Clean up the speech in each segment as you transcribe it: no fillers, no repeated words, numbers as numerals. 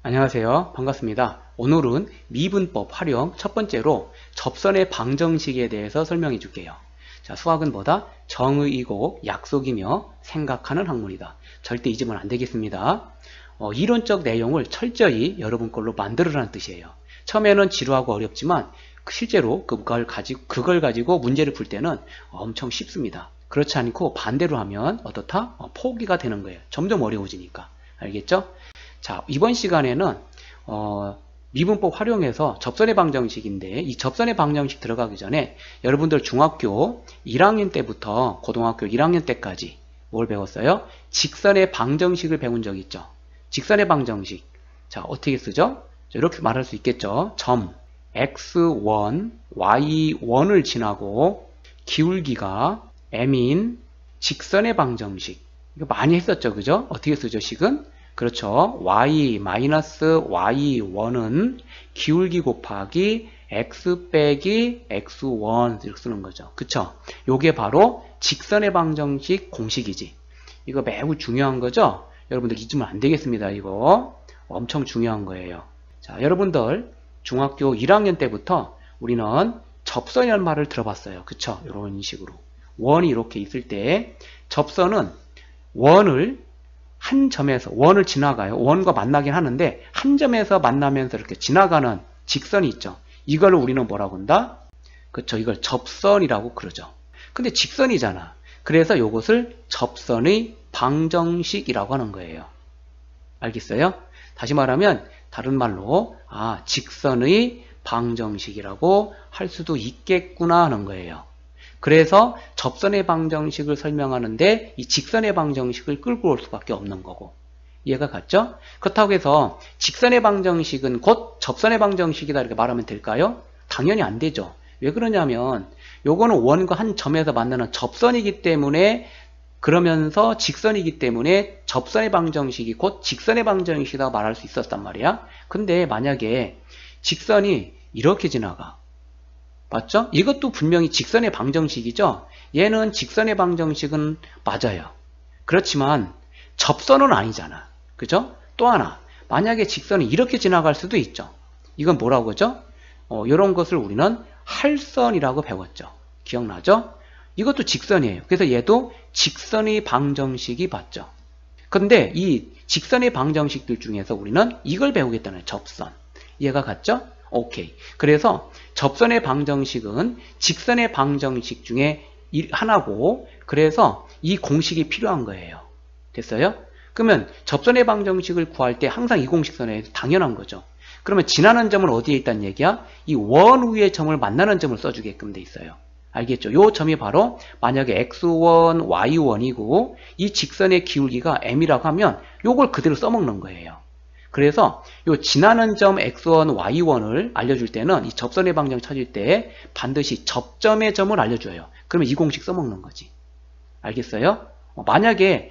안녕하세요. 반갑습니다. 오늘은 미분법 활용 첫 번째로 접선의 방정식에 대해서 설명해 줄게요. 자, 수학은 뭐다? 정의이고 약속이며 생각하는 학문이다. 절대 잊으면 안 되겠습니다. 이론적 내용을 철저히 여러분 걸로 만들으라는 뜻이에요. 처음에는 지루하고 어렵지만 실제로 그걸 가지고 문제를 풀 때는 엄청 쉽습니다. 그렇지 않고 반대로 하면 어떻다? 포기가 되는 거예요. 점점 어려워지니까. 알겠죠? 자, 이번 시간에는 미분법 활용해서 접선의 방정식인데, 이 접선의 방정식 들어가기 전에 여러분들 중학교 1학년 때부터 고등학교 1학년 때까지 뭘 배웠어요? 직선의 방정식을 배운 적 있죠. 직선의 방정식. 자, 어떻게 쓰죠? 이렇게 말할 수 있겠죠. 점 x1, y1을 지나고 기울기가 m인 직선의 방정식. 이거 많이 했었죠. 그죠? 어떻게 쓰죠, 식은? 그렇죠. y-y1은 기울기 곱하기 x 빼기 x1 이렇게 쓰는 거죠. 그쵸? 요게 바로 직선의 방정식 공식이지. 이거 매우 중요한 거죠? 여러분들 잊으면 안 되겠습니다. 이거 엄청 중요한 거예요. 자, 여러분들 중학교 1학년 때부터 우리는 접선이라는 말을 들어봤어요. 그쵸? 이런 식으로. 원이 이렇게 있을 때 접선은 한 점에서 원을 지나가요. 원과 만나긴 하는데 한 점에서 만나면서 이렇게 지나가는 직선이 있죠. 이걸 우리는 뭐라고 한다? 그렇죠. 이걸 접선이라고 그러죠. 근데 직선이잖아. 그래서 이것을 접선의 방정식이라고 하는 거예요. 알겠어요? 다시 말하면 다른 말로 직선의 방정식이라고 할 수도 있겠구나 하는 거예요. 그래서 접선의 방정식을 설명하는데 이 직선의 방정식을 끌고 올 수밖에 없는 거고. 이해가 갔죠? 그렇다고 해서 직선의 방정식은 곧 접선의 방정식이다 이렇게 말하면 될까요? 당연히 안 되죠. 왜 그러냐면 요거는 원과 한 점에서 만나는 접선이기 때문에, 그러면서 직선이기 때문에 접선의 방정식이 곧 직선의 방정식이라고 말할 수 있었단 말이야. 근데 만약에 직선이 이렇게 지나가. 맞죠? 이것도 분명히 직선의 방정식이죠? 얘는 직선의 방정식은 맞아요. 그렇지만 접선은 아니잖아. 그죠? 또 하나, 만약에 직선이 이렇게 지나갈 수도 있죠. 이건 뭐라고 하죠? 이런 것을 우리는 할선이라고 배웠죠. 기억나죠? 이것도 직선이에요. 그래서 얘도 직선의 방정식이 맞죠. 근데 이 직선의 방정식들 중에서 우리는 이걸 배우겠다는 거예요. 접선. 이해가 갔죠? 오케이. 그래서 접선의 방정식은 직선의 방정식 중에 하나고, 그래서 이 공식이 필요한 거예요. 됐어요? 그러면 접선의 방정식을 구할 때 항상 이 공식 써내야 당연한 거죠. 그러면 지나는 점은 어디에 있다는 얘기야? 이 원 위의 점을 만나는 점을 써주게끔 돼 있어요. 알겠죠? 요 점이 바로 만약에 x1, y1이고 이 직선의 기울기가 m이라고 하면 요걸 그대로 써먹는 거예요. 그래서 요 지나는 점 x1, y1을 알려줄 때는 이 접선의 방정 찾을 때 반드시 접점의 점을 알려줘요. 그러면 이 공식 써먹는 거지. 알겠어요? 만약에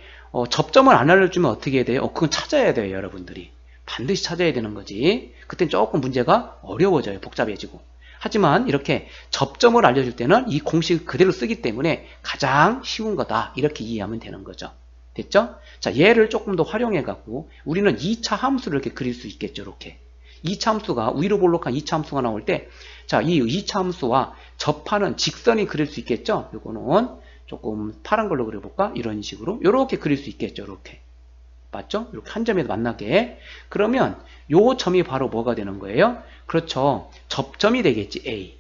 접점을 안 알려주면 어떻게 해야 돼요? 그건 찾아야 돼요, 여러분들이. 반드시 찾아야 되는 거지. 그땐 조금 문제가 어려워져요. 복잡해지고. 하지만 이렇게 접점을 알려줄 때는 이 공식을 그대로 쓰기 때문에 가장 쉬운 거다. 이렇게 이해하면 되는 거죠. 됐죠? 자, 얘를 조금 더 활용해갖고 우리는 2차 함수를 이렇게 그릴 수 있겠죠. 이렇게. 2차 함수가, 위로 볼록한 2차 함수가 나올 때, 자, 이 2차 함수와 접하는 직선이 그릴 수 있겠죠? 요거는 조금 파란 걸로 그려볼까? 이런 식으로. 요렇게 그릴 수 있겠죠. 이렇게. 맞죠? 이렇게 한 점에서 만나게. 그러면 요 점이 바로 뭐가 되는 거예요? 그렇죠. 접점이 되겠지.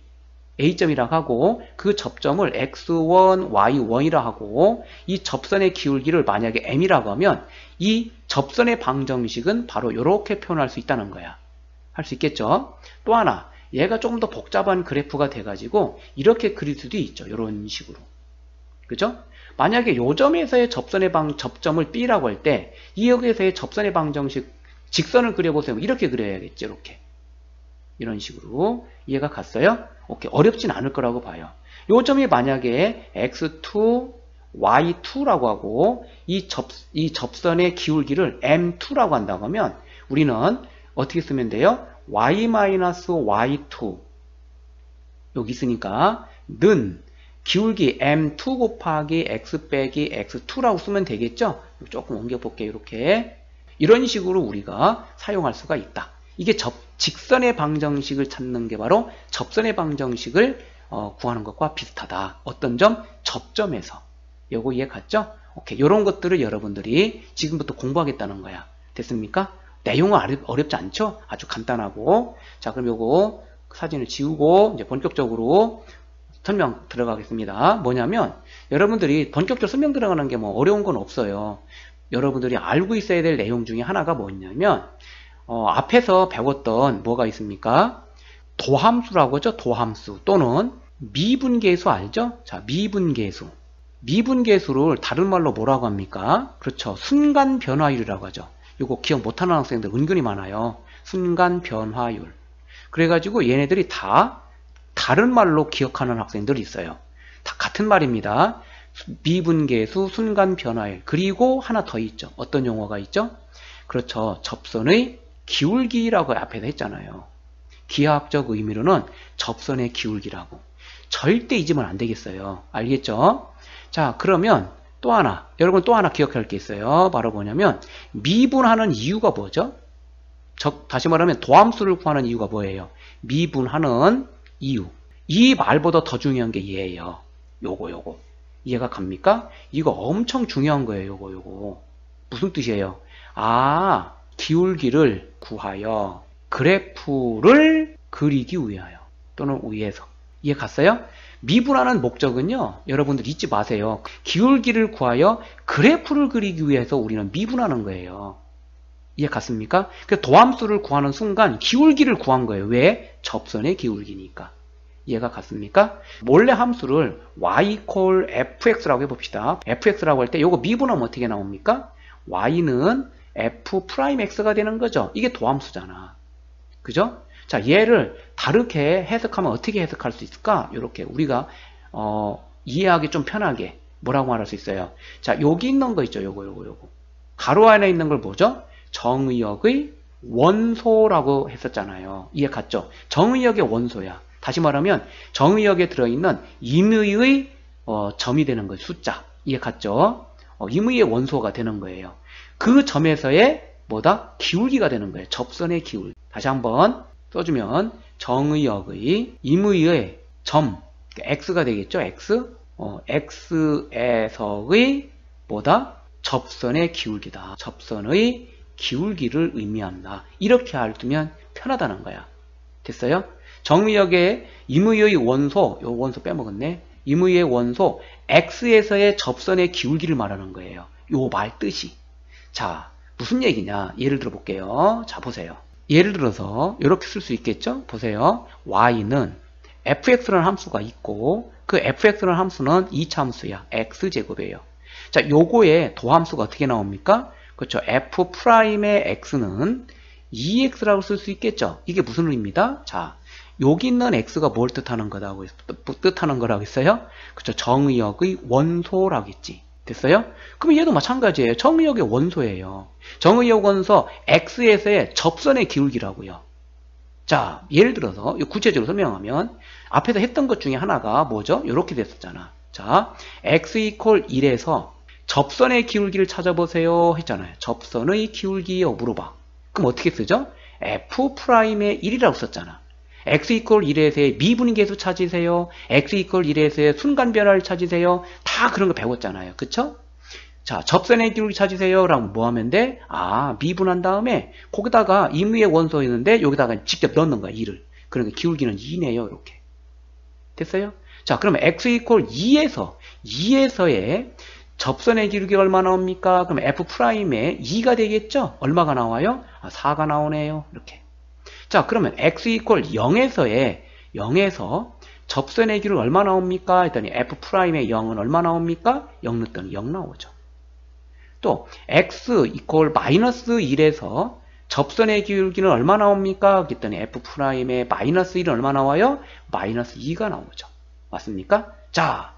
A점이라고 하고, 그 접점을 x1, y1이라 하고, 이 접선의 기울기를 만약에 m이라고 하면 이 접선의 방정식은 바로 이렇게 표현할 수 있다는 거야. 할 수 있겠죠? 또 하나, 얘가 조금 더 복잡한 그래프가 돼가지고 이렇게 그릴 수도 있죠. 이런 식으로. 그죠? 만약에 요 점에서의 접점을 B라고 할 때 이 여기에서의 접선의 방정식 직선을 그려보세요. 이렇게 그려야겠죠. 이렇게. 이런 식으로. 이해가 갔어요? 오케이. 어렵진 않을 거라고 봐요. 요 점이 만약에 x2, y2라고 하고 이 접선의 기울기를 m2라고 한다고 하면 우리는 어떻게 쓰면 돼요? y-y2 여기 있으니까 는 기울기 m2 곱하기 x 빼기 x2라고 쓰면 되겠죠? 조금 옮겨볼게요. 이렇게. 이런 식으로 우리가 사용할 수가 있다. 이게 직선의 방정식을 찾는 게 바로 접선의 방정식을 구하는 것과 비슷하다. 어떤 점? 접점에서. 요거 이해 갔죠? 오케이. 요런 것들을 여러분들이 지금부터 공부하겠다는 거야. 됐습니까? 내용은 어렵지 않죠? 아주 간단하고. 자, 그럼 요거 사진을 지우고 이제 본격적으로 설명 들어가겠습니다. 뭐냐면 여러분들이 본격적으로 설명 들어가는 게 뭐 어려운 건 없어요. 여러분들이 알고 있어야 될 내용 중에 하나가 뭐냐면 앞에서 배웠던 뭐가 있습니까? 도함수라고 하죠. 도함수 또는 미분계수 알죠? 자, 미분계수. 미분계수를 다른 말로 뭐라고 합니까? 그렇죠. 순간 변화율이라고 하죠. 이거 기억 못하는 학생들 은근히 많아요. 순간 변화율. 그래가지고 얘네들이 다 다른 말로 기억하는 학생들이 있어요. 다 같은 말입니다. 미분계수, 순간 변화율. 그리고 하나 더 있죠. 어떤 용어가 있죠? 그렇죠. 접선의 기울기라고 앞에서 했잖아요. 기하학적 의미로는 접선의 기울기라고. 절대 잊으면 안 되겠어요. 알겠죠? 자, 그러면 또 하나, 여러분 또 하나 기억할 게 있어요. 바로 뭐냐면 미분하는 이유가 뭐죠? 다시 말하면 도함수를 구하는 이유가 뭐예요? 미분하는 이유. 이 말보다 더 중요한 게 얘예요. 요거. 이해가 갑니까? 이거 엄청 중요한 거예요. 요거. 무슨 뜻이에요? 아, 기울기를 구하여 그래프를 그리기 위하여 또는 위해서. 이해 갔어요? 미분하는 목적은요, 여러분들 잊지 마세요. 기울기를 구하여 그래프를 그리기 위해서 우리는 미분하는 거예요. 이해 갔습니까? 그래서 도함수를 구하는 순간 기울기를 구한 거예요. 왜? 접선의 기울기니까. 이해가 갔습니까? 몰래 함수를 y fx라고 해봅시다. fx라고 할 때 이거 미분하면 어떻게 나옵니까? y는 f'x가 되는 거죠. 이게 도함수잖아. 그죠? 자, 얘를 다르게 해석하면 어떻게 해석할 수 있을까? 이렇게 우리가 이해하기 좀 편하게 뭐라고 말할 수 있어요? 자, 여기 있는 거 있죠. 요거. 가로 안에 있는 걸 뭐죠? 정의역의 원소라고 했었잖아요. 이해 갔죠? 정의역의 원소야. 다시 말하면 정의역에 들어있는 임의의 점이 되는 거예요. 숫자. 이해 갔죠? 임의의 원소가 되는 거예요. 그 점에서의 뭐다? 기울기가 되는 거예요. 접선의 기울기. 다시 한번 써주면 정의역의 임의의 점 x가 되겠죠? x x에서의 뭐다? 접선의 기울기다. 접선의 기울기를 의미한다. 이렇게 알면 편하다는 거야. 됐어요? 정의역의 임의의 원소, 요 원소 빼먹었네. 임의의 원소 x에서의 접선의 기울기를 말하는 거예요. 요 말 뜻이. 자, 무슨 얘기냐? 예를 들어 볼게요. 자, 보세요. 예를 들어서 이렇게 쓸 수 있겠죠? 보세요. y는 fx라는 함수가 있고 그 fx라는 함수는 2차 함수야. x제곱이에요. 자, 요거의 도함수가 어떻게 나옵니까? 그렇죠. f'의 x는 2x라고 쓸 수 있겠죠? 이게 무슨 의미입니다? 자, 여기 있는 x가 뭘 뜻하는 거라고 했어요? 그렇죠. 정의역의 원소라고 했지. 됐어요? 그럼 얘도 마찬가지예요. 정의역의 원소예요. 정의역 원소 x에서의 접선의 기울기라고요. 자, 예를 들어서 구체적으로 설명하면 앞에서 했던 것 중에 하나가 뭐죠? 이렇게 됐었잖아. 자, x equal 1에서 접선의 기울기를 찾아보세요 했잖아요. 접선의 기울기요 물어봐. 그럼 어떻게 쓰죠? f'의 1이라고 썼잖아. x equal 1에서의 미분계수 찾으세요. x equal 1에서의 순간 변화를 찾으세요. 다 그런 거 배웠잖아요. 그쵸? 자, 접선의 기울기 찾으세요. 라면 뭐 하면 돼? 아, 미분한 다음에 거기다가 임의의 원소 있는데 여기다가 직접 넣는 거야. 2를. 그러니까 기울기는 2네요. 이렇게. 됐어요? 자, 그러면 x equal 2에서의 접선의 기울기가 얼마 나옵니까? 그럼 f'의 2가 되겠죠? 얼마가 나와요? 아, 4가 나오네요. 이렇게. 자, 그러면 x equal 0에서 접선의 기울기 얼마 나옵니까? 했더니 f'의 0은 얼마 나옵니까? 0 넣었더니 0 나오죠. 또 x equal 마이너스 1에서 접선의 기울기는 얼마 나옵니까? 그랬더니 f'의 마이너스 1은 얼마 나와요? 마이너스 2가 나오죠. 맞습니까? 자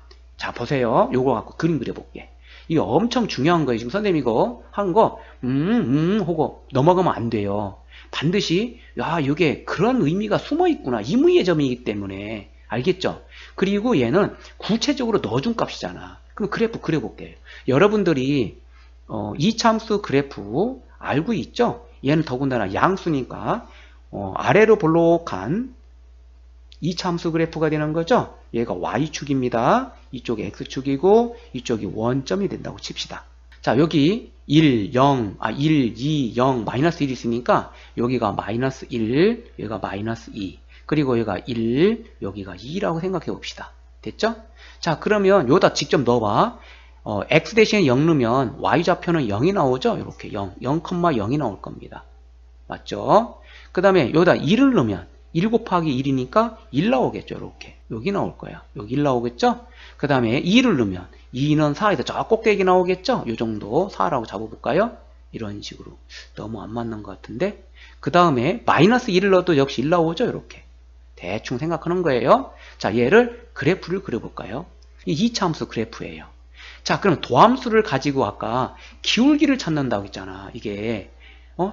보세요. 요거 갖고 그림 그려볼게. 이거 엄청 중요한 거예요. 지금 선생님 이거 한 거 하고 넘어가면 안 돼요. 반드시 야 이게 그런 의미가 숨어 있구나. 임의의 점이기 때문에 알겠죠? 그리고 얘는 구체적으로 넣어준 값이잖아. 그럼 그래프 그려볼게요. 여러분들이 이참수 그래프 알고 있죠? 얘는 더군다나 양수니까 아래로 볼록한 2차 함수 그래프가 되는 거죠. 얘가 y축입니다. 이쪽이 x축이고 이쪽이 원점이 된다고 칩시다. 자, 여기 1, 0, 1, 2, 0, 마이너스 1이 있으니까 여기가 마이너스 1, 여기가 마이너스 2, 그리고 여기가 1, 여기가 2라고 생각해 봅시다. 됐죠? 자, 그러면 여기다 직접 넣어봐. x 대신에 0 넣으면 y좌표는 0이 나오죠? 이렇게 0, 0,0이 나올 겁니다. 맞죠? 그 다음에 여기다 1을 넣으면 1 곱하기 1이니까 1 나오겠죠? 이렇게. 여기 나올 거야. 여기 1 나오겠죠? 그 다음에 2를 넣으면 2는 4에서 저 꼭대기 나오겠죠? 이 정도 4라고 잡아볼까요? 이런 식으로. 너무 안 맞는 것 같은데. 그 다음에 마이너스 1을 넣어도 역시 1 나오죠? 이렇게. 대충 생각하는 거예요. 자, 얘를 그래프를 그려볼까요? 이 2차 함수 그래프예요. 자, 그럼 도함수를 가지고 아까 기울기를 찾는다고 했잖아. 이게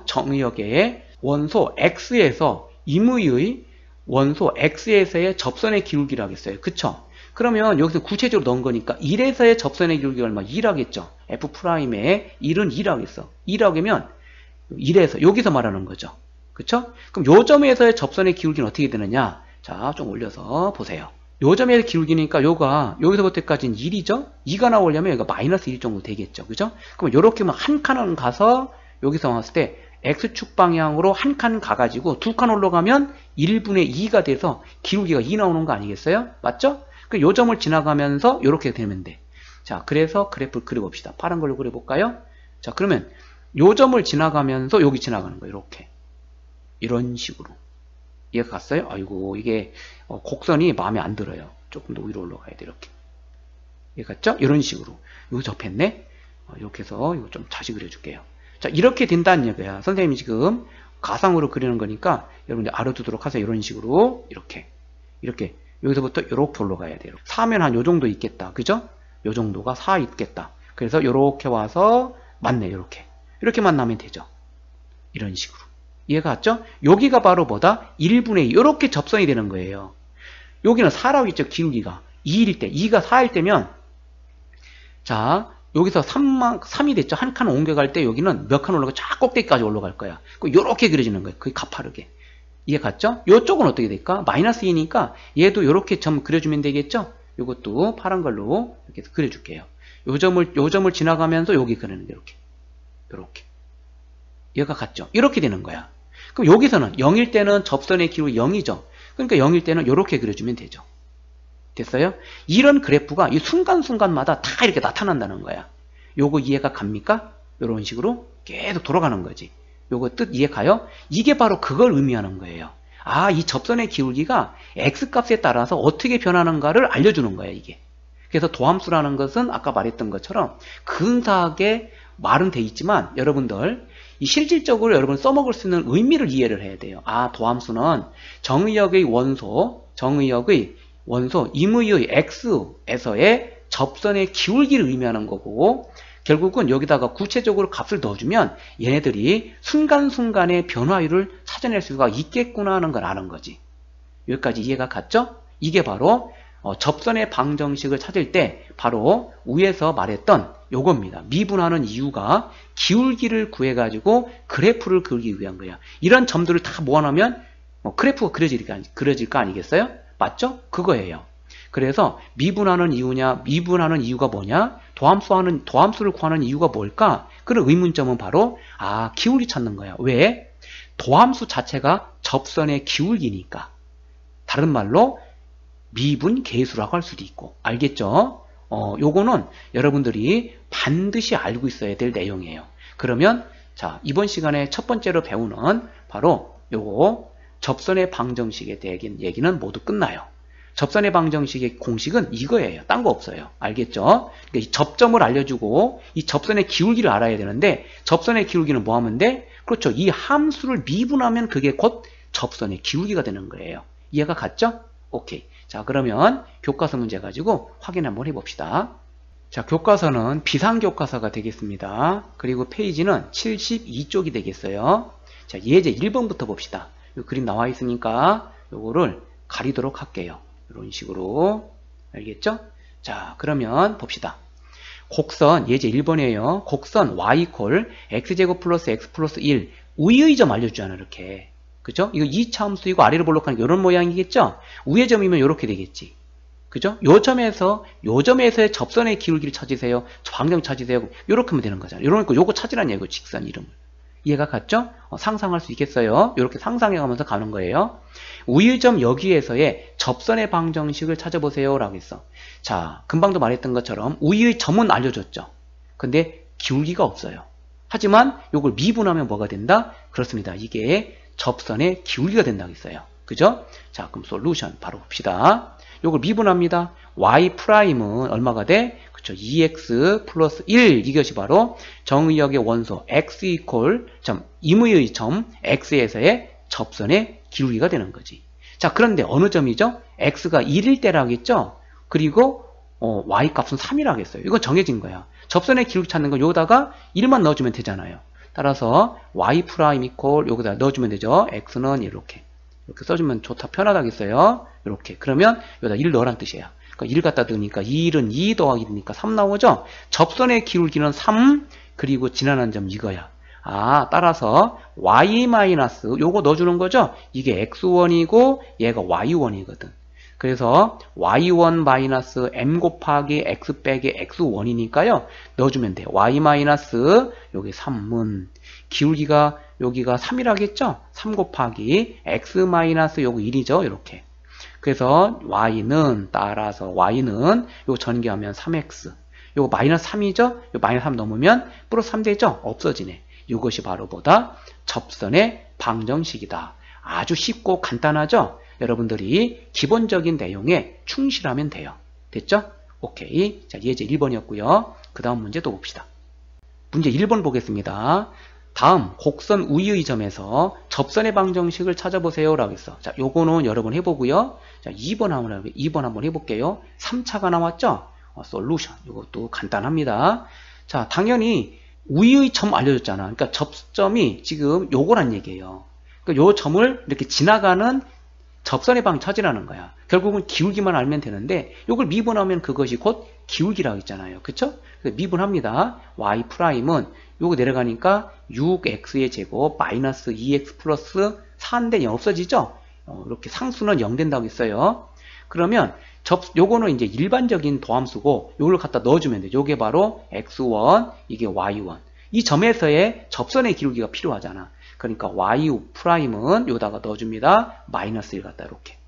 정의역의 원소 x에서 임의의 원소 x에서의 접선의 기울기라고 했어요. 그쵸? 그러면 여기서 구체적으로 넣은 거니까 1에서의 접선의 기울기가 얼마? 2라겠죠. F'의 1은 2라겠어. 2라면 1에서 여기서 말하는 거죠. 그쵸? 그럼 요 점에서의 접선의 기울기는 어떻게 되느냐? 자, 좀 올려서 보세요. 요 점의 기울기니까 요가 여기서부터까지는 1이죠? 2가 나오려면 여기가 마이너스 1 정도 되겠죠. 그죠? 그럼 요렇게 한 칸은 가서 여기서 왔을 때 X축 방향으로 한 칸 가가지고 두 칸 올라가면 1분의 2가 돼서 기울기가 2 나오는 거 아니겠어요? 맞죠? 그 요 점을 지나가면서 이렇게 되면 돼. 자, 그래서 그래프를 그려봅시다. 파란 걸로 그려볼까요? 자, 그러면 요 점을 지나가면서 여기 지나가는 거예요. 이렇게. 이런 식으로. 이해가 갔어요? 아이고, 이게 곡선이 마음에 안 들어요. 조금 더 위로 올라가야 돼. 이렇게. 이해가 갔죠? 이런 식으로. 이거 접했네? 이렇게 해서 이거 좀 다시 그려줄게요. 자, 이렇게 된다는 얘기야. 선생님이 지금 가상으로 그리는 거니까 여러분들 알아두도록 하세요. 이런 식으로 이렇게 여기서부터 이렇게 올라가야 돼요. 4면 한 요 정도 있겠다. 그죠? 요 정도가 4 있겠다. 그래서 이렇게 와서 맞네. 이렇게 만나면 되죠. 이런 식으로. 이해가 갔죠? 여기가 바로 뭐다? 1분의 2. 이렇게 접선이 되는 거예요. 여기는 4라고 했죠. 기울기가 2일 때, 2가 4일 때면 자, 여기서 3이 됐죠. 한 칸 옮겨갈 때 여기는 몇 칸 올라가? 쫙 꼭대기까지 올라갈 거야. 이렇게 그려지는 거예요. 거의 가파르게. 이해 갔죠? 이쪽은 어떻게 될까? 마이너스 2니까 얘도 이렇게 점 그려주면 되겠죠? 이것도 파란 걸로 이렇게 그려줄게요. 요 점을 지나가면서 여기 그리는 게 이렇게. 얘가 같죠? 이렇게 되는 거야. 그럼 여기서는 0일 때는 접선의 기울기 0이죠. 그러니까 0일 때는 이렇게 그려주면 되죠. 됐어요? 이런 그래프가 이 순간순간마다 다 이렇게 나타난다는 거야. 요거 이해가 갑니까? 이런 식으로 계속 돌아가는 거지. 요거 뜻 이해 가요? 이게 바로 그걸 의미하는 거예요. 아, 이 접선의 기울기가 x값에 따라서 어떻게 변하는가를 알려주는 거예요, 이게. 그래서 도함수라는 것은 아까 말했던 것처럼 근사하게 말은 돼 있지만 여러분들 이 실질적으로 여러분 써먹을 수 있는 의미를 이해를 해야 돼요. 아, 도함수는 정의역의 원소 임의의 x에서의 접선의 기울기를 의미하는 거고 결국은 여기다가 구체적으로 값을 넣어주면 얘네들이 순간순간의 변화율을 찾아낼 수가 있겠구나 하는 걸 아는 거지. 여기까지 이해가 갔죠? 이게 바로 접선의 방정식을 찾을 때 바로 위에서 말했던 요겁니다. 미분하는 이유가 기울기를 구해가지고 그래프를 그리기 위한 거야. 이런 점들을 다 모아놓으면 그래프가 그려질 거 아니겠어요? 맞죠? 그거예요. 그래서 미분하는 이유가 뭐냐? 도함수를 구하는 이유가 뭘까? 그런 의문점은 바로 기울기 찾는 거야. 왜? 도함수 자체가 접선의 기울기니까. 다른 말로 미분 계수라고 할 수도 있고. 알겠죠? 요거는 여러분들이 반드시 알고 있어야 될 내용이에요. 그러면 자, 이번 시간에 첫 번째로 배우는 바로 요거 접선의 방정식에 대한 얘기는 모두 끝나요. 접선의 방정식의 공식은 이거예요. 딴 거 없어요. 알겠죠? 그러니까 이 접점을 알려주고 이 접선의 기울기를 알아야 되는데 접선의 기울기는 뭐 하면 돼? 그렇죠. 이 함수를 미분하면 그게 곧 접선의 기울기가 되는 거예요. 이해가 갔죠? 오케이. 자, 그러면 교과서 문제 가지고 확인 한번 해봅시다. 자, 교과서는 비상교과서가 되겠습니다. 그리고 페이지는 72쪽이 되겠어요. 자, 예제 1번부터 봅시다. 이 그림 나와 있으니까 요거를 가리도록 할게요. 이런 식으로. 알겠죠? 자, 그러면 봅시다. 곡선 예제 1번이에요. 곡선 y 콜 x제곱 플러스 x 플러스 1 위의 점 알려주잖아. 이렇게. 그죠? 이거 2차 함수이고 아래로 볼록하는 이런 모양이겠죠? 위의 점이면 이렇게 되겠지. 그죠? 요 점에서의 접선의 기울기를 찾으세요. 방정 찾으세요. 요렇게 하면 되는 거잖아요. 요거 찾으라는 얘기고, 직선 이름을. 이해가 갔죠? 상상할 수 있겠어요? 이렇게 상상해가면서 가는 거예요. 위의 점 여기에서의 접선의 방정식을 찾아보세요. 라고 했어. 자, 금방도 말했던 것처럼 위의 점은 알려줬죠. 근데 기울기가 없어요. 하지만 요걸 미분하면 뭐가 된다? 그렇습니다. 이게 접선의 기울기가 된다고 했어요. 그죠? 자, 그럼 솔루션 바로 봅시다. 요걸 미분합니다. y''은 얼마가 돼? 그쵸? 2x 플러스 1 이것이 바로 정의역의 원소 x 이퀄 임의의 점 x에서의 접선의 기울기가 되는 거지. 자, 그런데 어느 점이죠? x가 1일 때라고 했죠? 그리고 y 값은 3이라고 했어요. 이건 정해진 거야. 접선의 기울기 찾는 건 여기다가 1만 넣어주면 되잖아요. 따라서 y' 이퀄 여기다 넣어주면 되죠. x는 이렇게 써주면 좋다, 편하다겠어요. 이렇게. 그러면 여기다 1 넣으란 뜻이에요. 그러니까 1 갖다 넣으니까 1은 2 더하기 1이니까 3 나오죠? 접선의 기울기는 3, 그리고 지나는 점 이거야. 따라서 y- 요거 넣어주는 거죠? 이게 x1이고 얘가 y1이거든. 그래서 y1 m 곱하기 x 빼기 x1이니까요. 넣어주면 돼요. y- 여기 3은 기울기가 여기가 3이라겠죠? 3 곱하기 x 마이너스 요거 1이죠? 이렇게. 그래서 따라서 y는 요 전개하면 3x. 요거 마이너스 3이죠? 요 마이너스 3 넘으면 플러스 3 되죠? 없어지네. 이것이 바로 뭐다? 접선의 방정식이다. 아주 쉽고 간단하죠? 여러분들이 기본적인 내용에 충실하면 돼요. 됐죠? 오케이. 자, 예제 1번이었고요. 그 다음 문제 또 봅시다. 문제 1번 보겠습니다. 다음 곡선 위의 점에서 접선의 방정식을 찾아보세요. 라고 했어. 자, 요거는 여러 번 해보고요. 자, 2번 한번 해볼게요. 3차가 나왔죠? 솔루션. 요것도 간단합니다. 자, 당연히 위의 점 알려줬잖아. 그러니까 접점이 지금 요거란 얘기예요. 그러니까 요 점을 이렇게 지나가는 접선의 방 찾으라는 거야. 결국은 기울기만 알면 되는데 요걸 미분하면 그것이 곧 기울기라고 했잖아요. 그쵸? 미분합니다. y''은 요거 내려가니까 6x의 제곱 마이너스 2x 플러스 4인데 없어지죠? 이렇게 상수는 0 된다고 했어요. 그러면 요거는 이제 일반적인 도함수고 요걸 갖다 넣어주면 돼. 요게 바로 x1, 이게 y1. 이 점에서의 접선의 기울기가 필요하잖아. 그러니까 y''은 요다가 넣어줍니다. 마이너스 1 갖다 이렇게.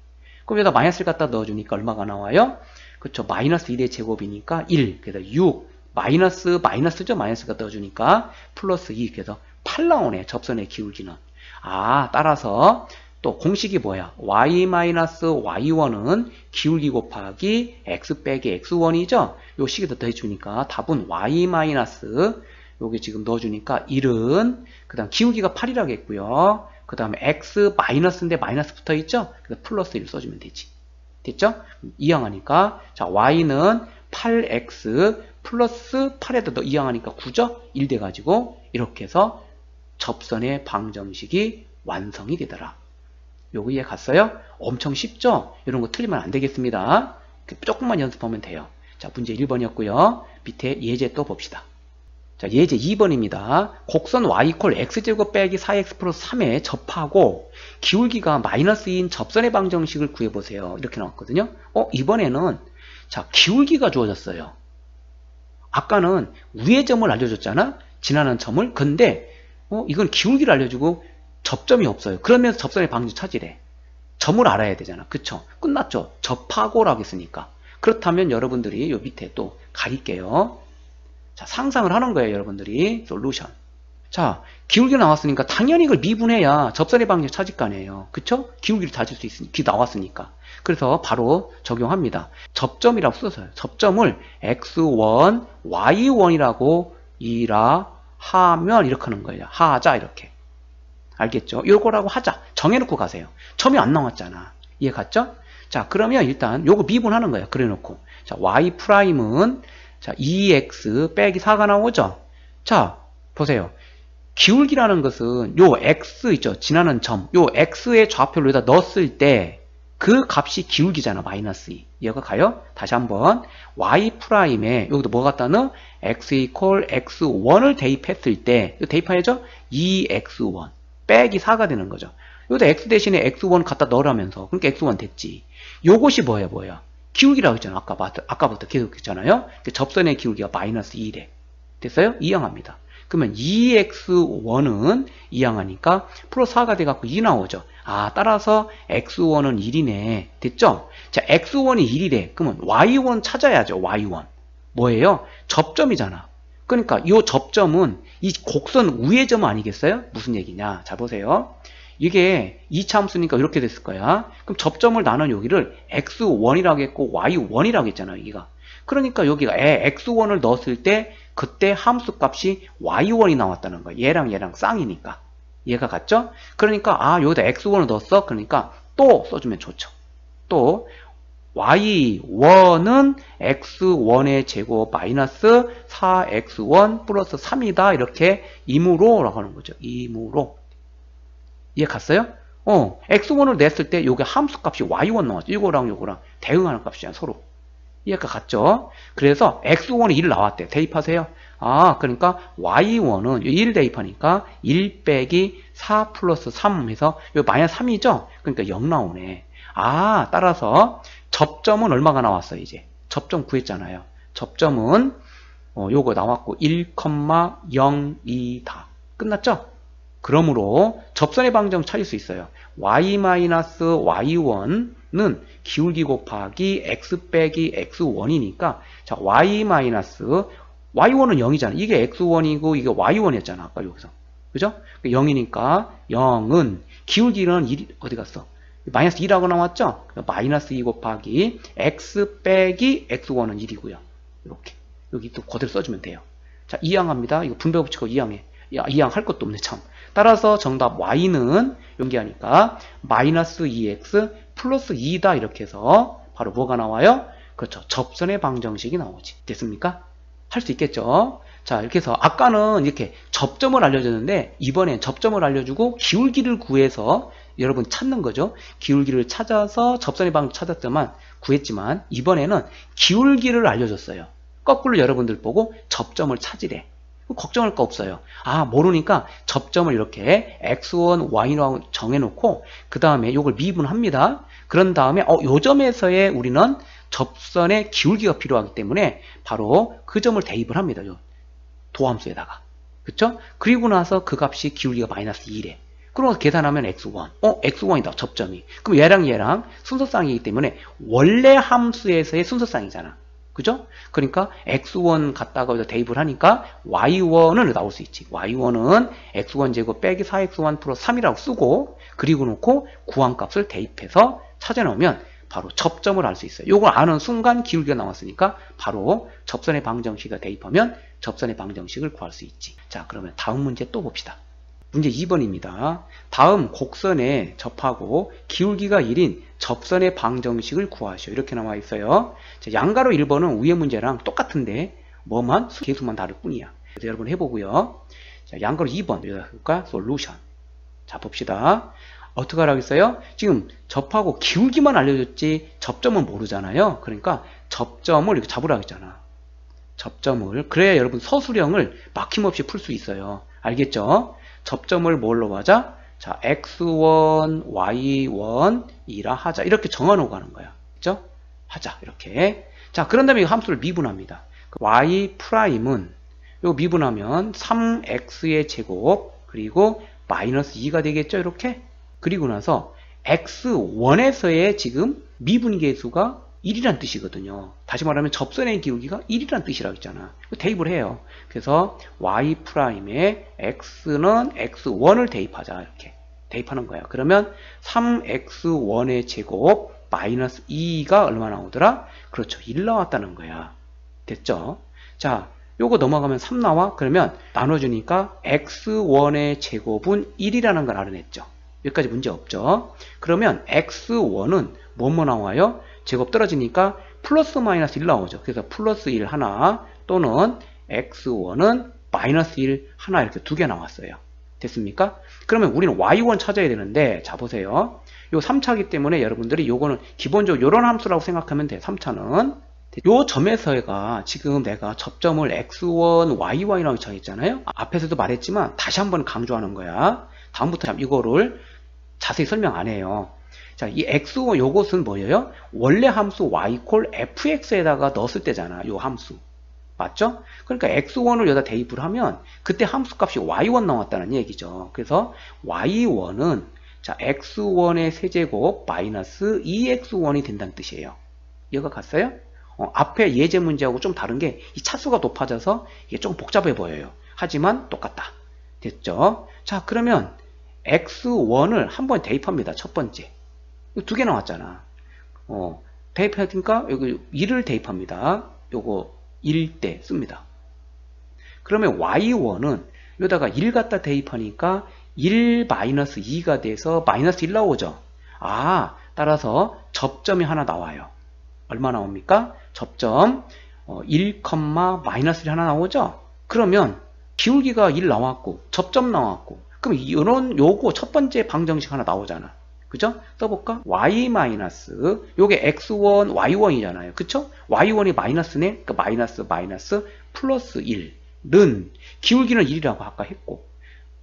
그럼 여기다 마이너스 1 갖다 넣어주니까 얼마가 나와요? 그쵸? 마이너스 1의 제곱이니까 1. 그래서 6. 마이너스죠? 마이너스 갖다 넣어주니까 플러스 2. 그래서 8 나오네. 접선의 기울기는. 따라서 또 공식이 뭐야? y-y1은 기울기 곱하기 x 빼기 x1이죠? 요 식에다 더해주니까 답은 y- 여기 지금 넣어주니까 1은 그 다음 기울기가 8이라고 했고요. 그 다음에 x 마이너스인데 마이너스 붙어있죠? 그래서 플러스 1 써주면 되지. 됐죠? 이항하니까 자 y는 8x 플러스 8에다 이항하니까 9죠? 1 돼가지고 이렇게 해서 접선의 방정식이 완성이 되더라. 요거 이해 갔어요? 엄청 쉽죠? 이런 거 틀리면 안 되겠습니다. 조금만 연습하면 돼요. 자, 문제 1번이었고요. 밑에 예제 또 봅시다. 자, 예제 2번입니다. 곡선 y = x제곱 빼기 4x 플러스 3에 접하고 기울기가 마이너스 2인 접선의 방정식을 구해보세요. 이렇게 나왔거든요. 이번에는 자, 기울기가 주어졌어요. 아까는 위의 점을 알려줬잖아? 지나는 점을. 근데 이건 기울기를 알려주고 접점이 없어요. 그러면서 접선의 방정식 찾으래. 점을 알아야 되잖아. 그쵸? 끝났죠? 접하고라고 했으니까. 그렇다면 여러분들이 요 밑에 또 가릴게요. 자, 상상을 하는 거예요, 여러분들이. 솔루션. 자, 기울기 나왔으니까 당연히 이걸 미분해야 접선의 방정식 찾을 거 아니에요. 그쵸? 기울기를 찾을 수 있으니까. 나왔으니까. 그래서 바로 적용합니다. 접점이라고 써서요. 접점을 x1, y1이라고 하면 이렇게 하는 거예요. 하자, 이렇게. 알겠죠? 요거라고 하자. 정해놓고 가세요. 점이 안 나왔잖아. 이해 갔죠? 자, 그러면 일단 요거 미분하는 거예요. 그래 놓고. 자, y''은 자, 2x 빼기 4가 나오죠? 자, 보세요. 기울기라는 것은 요 x 있죠? 지나는 점. 요 x의 좌표를 여기다 넣었을 때 그 값이 기울기잖아. 마이너스 2. 이해가 가요? 다시 한번 y'에 여기도 뭐 갖다 넣어? x equal x1을 대입했을 때 이거 대입해야죠? 2x1 빼기 4가 되는 거죠. 여기다 x 대신에 x1 갖다 넣으라면서 그러니까 x1 됐지. 요것이 뭐예요? 기울기라고 했잖아. 아까부터 계속 했잖아요. 접선의 기울기가 마이너스 2래. 됐어요? 이항합니다. 그러면 2x1은 이항하니까 플러스 4가 돼갖고 2 나오죠. 아, 따라서 x1은 1이네. 됐죠? 자, x1이 1이래. 그러면 y1 찾아야죠. y1. 뭐예요? 접점이잖아. 그러니까 이 접점은 이 곡선 위의 점 아니겠어요? 무슨 얘기냐? 자, 보세요. 이게 2차 함수니까 이렇게 됐을 거야. 그럼 접점을 나눈 여기를 x1이라고 했고 y1이라고 했잖아요. 여기가. 그러니까 여기가 x1을 넣었을 때 그때 함수 값이 y1이 나왔다는 거야. 얘랑 쌍이니까. 얘가 같죠? 그러니까 아, 여기다 x1을 넣었어. 그러니까 또 써주면 좋죠. 또 y1은 x1의 제곱 마이너스 4x1 플러스 3이다. 이렇게 임으로 라고 하는 거죠. 임으로. 이해 갔어요? x1을 냈을 때 요게 함수 값이 y1 나왔죠. 요거랑 대응하는 값이잖아, 서로. 이해가 갔죠? 그래서 x1이 1 나왔대. 대입하세요. 아, 그러니까 y1은 1 대입하니까 1 빼기 4 플러스 3 해서 요 마이너스 3이죠? 그러니까 0 나오네. 아, 따라서 접점은 얼마가 나왔어요, 이제? 접점 구했잖아요. 접점은 요거 나왔고 1,02다. 끝났죠? 그러므로 접선의 방정 찾을 수 있어요. y-y1는 기울기 곱하기 x 빼기 x1이니까 자, y-y1은 0이잖아. 이게 x1이고 이게 y1이었잖아. 아까 여기서. 그죠? 0이니까 0은 기울기는 1, 어디 갔어? 마이너스 2라고 나왔죠? 마이너스 2 곱하기 x 빼기 x1은 1이고요. 이렇게. 여기 또 그대로 써주면 돼요. 자, 이항합니다. 이거 분배 붙이고 이항해. 야, 이항할 것도 없네, 참. 따라서 정답 y는 연기하니까 마이너스 2x 플러스 2다 이렇게 해서 바로 뭐가 나와요? 그렇죠. 접선의 방정식이 나오지. 됐습니까? 할 수 있겠죠? 자, 이렇게 해서 아까는 이렇게 접점을 알려줬는데 이번엔 접점을 알려주고 기울기를 구해서 여러분 찾는 거죠. 기울기를 찾아서 접선의 방정 구했지만 이번에는 기울기를 알려줬어요. 거꾸로 여러분들 보고 접점을 찾으래. 걱정할 거 없어요. 아, 모르니까 접점을 이렇게 x1, y1 정해놓고 그 다음에 이걸 미분합니다. 그런 다음에 요 점에서의 우리는 접선의 기울기가 필요하기 때문에 바로 그 점을 대입을 합니다. 요 도함수에다가. 그쵸? 그리고 나서 그 값이 기울기가 마이너스 2래. 그러고 계산하면 x1. x1이다. 접점이. 그럼 얘랑 순서쌍이기 때문에 원래 함수에서의 순서쌍이잖아. 그죠? 그러니까 x1 갖다가 여기다 대입을 하니까 y1은 나올 수 있지. y1은 x1 제곱 빼기 4x1 플러스 3이라고 쓰고 그리고 놓고 구한값을 대입해서 찾아놓으면 바로 접점을 알 수 있어요. 요걸 아는 순간 기울기가 나왔으니까 바로 접선의 방정식을 대입하면 접선의 방정식을 구할 수 있지. 자, 그러면 다음 문제 또 봅시다. 문제 2번입니다. 다음 곡선에 접하고 기울기가 1인 접선의 방정식을 구하시오. 이렇게 나와 있어요. 자, 양가로 1번은 위의 문제랑 똑같은데 뭐만 개수만 다를 뿐이야. 그래서 여러분 해보고요. 자, 양가로 2번 여기다 솔루션. 자, 봅시다. 어떻게 하라고 했어요? 지금 접하고 기울기만 알려줬지 접점은 모르잖아요. 그러니까 접점을 이렇게 잡으라고 했잖아. 접점을. 그래야 여러분 서술형을 막힘없이 풀 수 있어요. 알겠죠? 접점을 뭘로 하자? 자, x1, y1이라 하자. 이렇게 정해놓고 가는 거야. 그죠? 하자. 이렇게. 자, 그런 다음에 이 함수를 미분합니다. y''은 이거 미분하면 3x의 제곱 그리고 마이너스 2가 되겠죠? 이렇게. 그리고 나서 x1에서의 지금 미분 계수가 1이란 뜻이거든요. 다시 말하면 접선의 기울기가 1이란 뜻이라고 했잖아. 대입을 해요. 그래서 y''에 x는 x1을 대입하자. 이렇게 대입하는 거야. 그러면 3x1의 제곱 마이너스 2가 얼마 나오더라? 그렇죠. 1 나왔다는 거야. 됐죠? 자, 요거 넘어가면 3 나와? 그러면 나눠주니까 x1의 제곱은 1이라는 걸 알아냈죠. 여기까지 문제 없죠? 그러면 x1은 뭐뭐 나와요? 제곱 떨어지니까 플러스 마이너스 1 나오죠. 그래서 플러스 1 하나 또는 x1은 마이너스 1 하나 이렇게 두 개 나왔어요. 됐습니까? 그러면 우리는 y1 찾아야 되는데, 자 보세요. 요 3차이기 때문에 여러분들이 요거는 기본적으로 요런 함수라고 생각하면 돼요. 3차는 요 점에서가 지금 내가 접점을 x1, y1이라고 정했잖아요. 앞에서도 말했지만 다시 한번 강조하는 거야. 다음부터 이거를 자세히 설명 안 해요. 자, 이 x1 요것은 뭐예요? 원래 함수 y 콜 fx에다가 넣었을 때잖아. 요 함수. 맞죠? 그러니까 x1을 여기다 대입을 하면 그때 함수 값이 y1 나왔다는 얘기죠. 그래서 y1은 자, x1의 세제곱 마이너스 2x1이 된다는 뜻이에요. 이해가 갔어요? 앞에 예제 문제하고 좀 다른 게 이 차수가 높아져서 이게 좀 복잡해 보여요. 하지만 똑같다. 됐죠? 자, 그러면 x1을 한번 대입합니다. 첫 번째. 두 개 나왔잖아. 대입하니까 여기 1을 대입합니다. 요거 1 때 씁니다. 그러면 y1은 여기다가 1 갖다 대입하니까 1 마이너스 2가 돼서 마이너스 1 나오죠. 아, 따라서 접점이 하나 나와요. 얼마 나옵니까? 접점 1, 마이너스 1 하나 나오죠? 그러면 기울기가 1 나왔고 접점 나왔고 그럼 요거 첫 번째 방정식 하나 나오잖아. 그죠? 써볼까? y 마이너스 요게 x1, y1이잖아요. 그쵸? y1이 마이너스네. 그러니까 마이너스 플러스 1는 기울기는 1이라고 아까 했고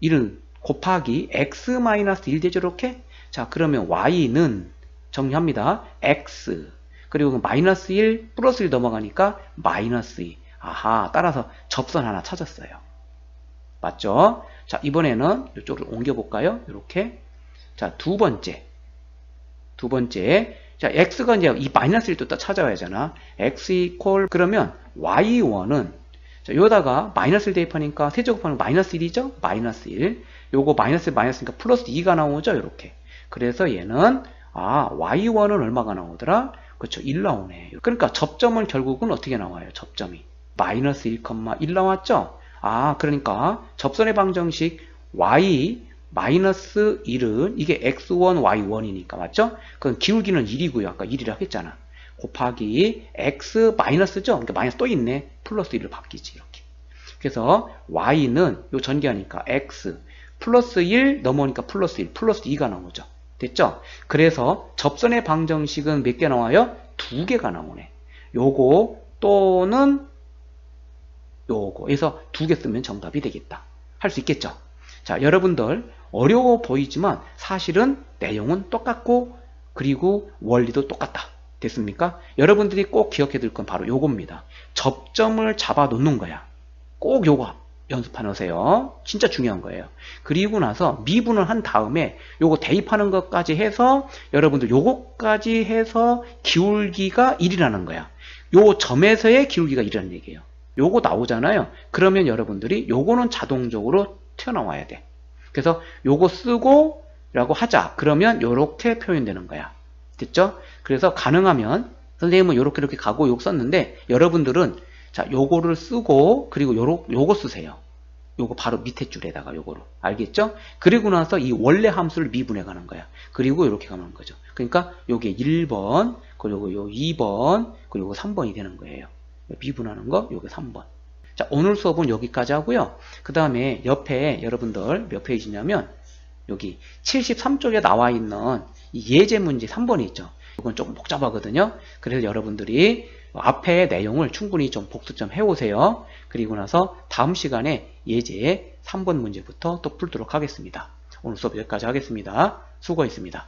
1은 곱하기 x 마이너스 1 되죠? 이렇게? 자, 그러면 y는 정리합니다. x 그리고 마이너스 1 플러스 1 넘어가니까 마이너스 2. 아하, 따라서 접선 하나 찾았어요. 맞죠? 자, 이번에는 이쪽으로 옮겨볼까요? 이렇게. 자, 두 번째. 자, x가 이제 이 마이너스 1도 또 찾아와야 하잖아. x 이퀄, 그러면 y1은, 자, 여기다가 마이너스 1 대입하니까 세제곱하면 마이너스 1이죠? 마이너스 1. 요거 마이너스니까 플러스 2가 나오죠? 이렇게. 그래서 얘는, y1은 얼마가 나오더라? 그렇죠. 1 나오네. 그러니까 접점은 결국은 어떻게 나와요? 접점이. 마이너스 1,1 나왔죠? 그러니까 접선의 방정식 y 마이너스 1은 이게 x1, y1이니까 맞죠? 그럼 기울기는 1이고요. 아까 1이라고 했잖아. 곱하기 x 마이너스죠? 그러니까 마이너스 또 있네. 플러스 1을 바뀌지 이렇게. 그래서 y는 요 전개하니까 x 플러스 1 넘어오니까 플러스 1, 플러스 2가 나오죠. 됐죠? 그래서 접선의 방정식은 몇 개 나와요? 2개가 나오네. 요거 또는 요거. 그래서 2개 쓰면 정답이 되겠다. 할 수 있겠죠? 자, 여러분들 어려워 보이지만 사실은 내용은 똑같고 그리고 원리도 똑같다. 됐습니까? 여러분들이 꼭 기억해 둘 건 바로 요겁니다. 접점을 잡아 놓는 거야. 꼭 요거 연습해 놓으세요. 진짜 중요한 거예요. 그리고 나서 미분을 한 다음에 요거 대입하는 것까지 해서 여러분들 요거까지 해서 기울기가 1이라는 거야. 요 점에서의 기울기가 1이라는 얘기예요. 요거 나오잖아요. 그러면 여러분들이 요거는 자동적으로 튀어나와야 돼. 그래서 요거 쓰고 라고 하자. 그러면 요렇게 표현되는 거야. 됐죠? 그래서 가능하면 선생님은 요렇게 가고 요거 썼는데 여러분들은 자, 요거를 쓰고 그리고 요거 쓰세요. 요거 바로 밑에 줄에다가 요거를. 알겠죠? 그리고 나서 이 원래 함수를 미분해 가는 거야. 그리고 이렇게 가는 거죠. 그러니까 요게 1번, 그리고 요 2번, 그리고 3번이 되는 거예요. 미분하는 거, 요게 3번. 자, 오늘 수업은 여기까지 하고요. 그 다음에 옆에 여러분들 몇 페이지냐면 여기 73쪽에 나와 있는 이 예제 문제 3번이 있죠. 이건 조금 복잡하거든요. 그래서 여러분들이 앞에 내용을 충분히 좀 복습 좀 해오세요. 그리고 나서 다음 시간에 예제 3번 문제부터 또 풀도록 하겠습니다. 오늘 수업 여기까지 하겠습니다. 수고했습니다.